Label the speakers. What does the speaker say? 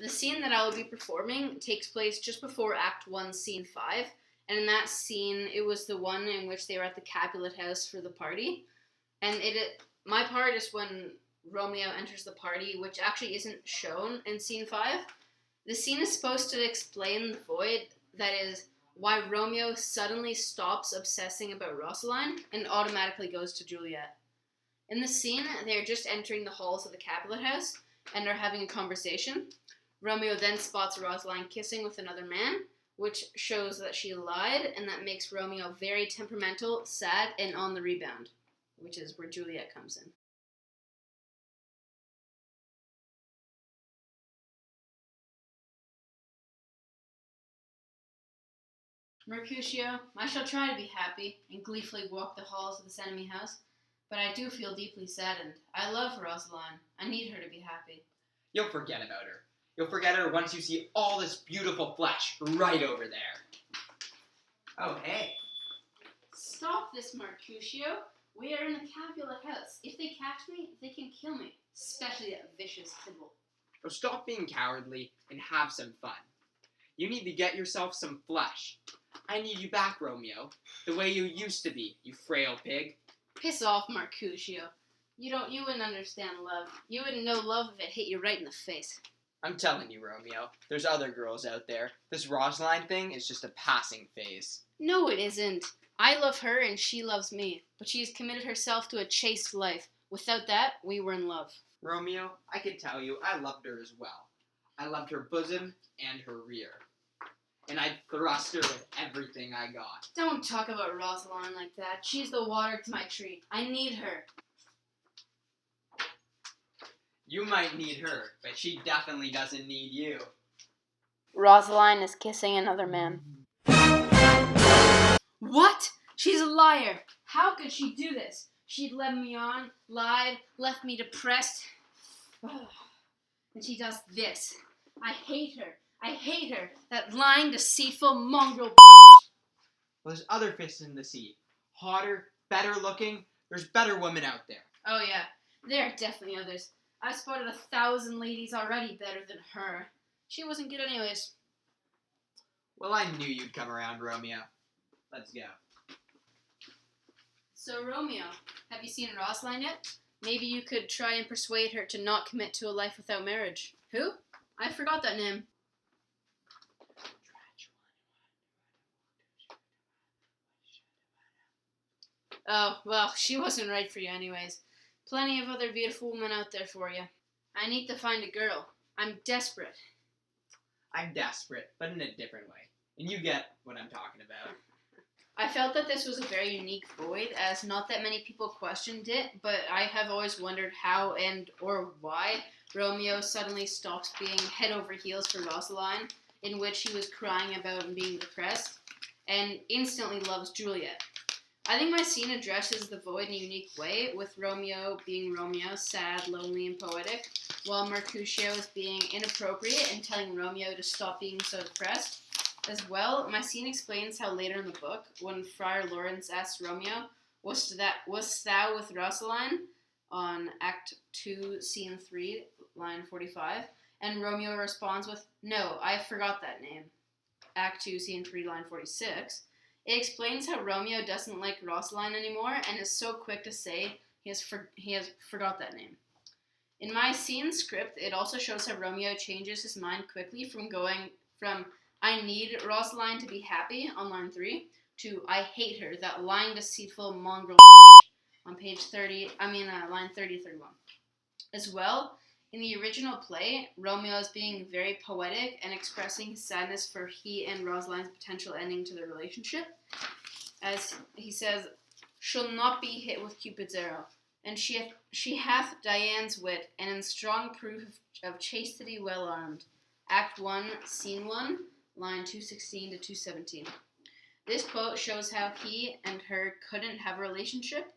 Speaker 1: The scene that I will be performing takes place just before Act 1, Scene 5, and in that scene, it was the one in which they were at the Capulet house for the party, and my part is when Romeo enters the party, which actually isn't shown in Scene 5. The scene is supposed to explain the void that is why Romeo suddenly stops obsessing about Rosaline and automatically goes to Juliet. In the scene, they are just entering the halls of the Capulet house and are having a conversation. Romeo then spots Rosaline kissing with another man, which shows that she lied, and that makes Romeo very temperamental, sad, and on the rebound, which is where Juliet comes in. Mercutio, I shall try to be happy and gleefully walk the halls of this enemy house, but I do feel deeply saddened. I love Rosaline. I need her to be happy.
Speaker 2: You'll forget about her. You'll forget her once you see all this beautiful flesh right over there. Oh, hey.
Speaker 1: Stop this, Mercutio. We are in the Capulet house. If they catch me, they can kill me, especially that vicious Tybalt.
Speaker 2: So stop being cowardly and have some fun. You need to get yourself some flesh. I need you back, Romeo, the way you used to be, you frail pig.
Speaker 1: Piss off, Mercutio. You wouldn't understand love. You wouldn't know love if it hit you right in the face.
Speaker 2: I'm telling you, Romeo, there's other girls out there. This Rosaline thing is just a passing phase.
Speaker 1: No, it isn't. I love her and she loves me, but she has committed herself to a chaste life. Without that, we were in love.
Speaker 2: Romeo, I can tell you, I loved her as well. I loved her bosom and her rear. And I'd thrust her with everything I got.
Speaker 1: Don't talk about Rosaline like that. She's the water to my tree. I need her.
Speaker 2: You might need her, but she definitely doesn't need you.
Speaker 1: Rosaline is kissing another man. What? She's a liar. How could she do this? She'd led me on, lied, left me depressed. And she does this. I hate her. I hate her. That lying, deceitful, mongrel
Speaker 2: Well, there's other fish in the sea. Hotter, better looking. There's better women out there.
Speaker 1: Oh yeah, there are definitely others. I've spotted 1,000 ladies already better than her. She wasn't good anyways.
Speaker 2: Well, I knew you'd come around, Romeo. Let's go.
Speaker 1: So, Romeo, have you seen Rosaline yet? Maybe you could try and persuade her to not commit to a life without marriage. Who? I forgot that name. Oh, well, she wasn't right for you anyways. Plenty of other beautiful women out there for you. I need to find a girl. I'm desperate.
Speaker 2: I'm desperate, but in a different way. And you get what I'm talking about.
Speaker 1: I felt that this was a very unique void, as not that many people questioned it, but I have always wondered how and or why Romeo suddenly stops being head over heels for Rosaline, in which he was crying about and being depressed, and instantly loves Juliet. I think my scene addresses the void in a unique way, with Romeo being Romeo, sad, lonely, and poetic, while Mercutio is being inappropriate and telling Romeo to stop being so depressed. As well, my scene explains how later in the book, when Friar Lawrence asks Romeo, "Wast thou with Rosaline?" on Act 2, Scene 3, line 45, and Romeo responds with, "No, I forgot that name." Act 2, Scene 3, line 46. It explains how Romeo doesn't like Rosaline anymore and is so quick to say he has forgot that name. In my scene script, it also shows how Romeo changes his mind quickly from going from "I need Rosaline to be happy" on line 3 to "I hate her, that lying, deceitful, mongrel" on line 30-31. As well, in the original play, Romeo is being very poetic and expressing his sadness for he and Rosaline's potential ending to their relationship. As he says, "She'll not be hit with Cupid's arrow, and she hath Dian's wit, and in strong proof of chastity well armed." Act 1, Scene 1, line 216 to 217. This quote shows how he and her couldn't have a relationship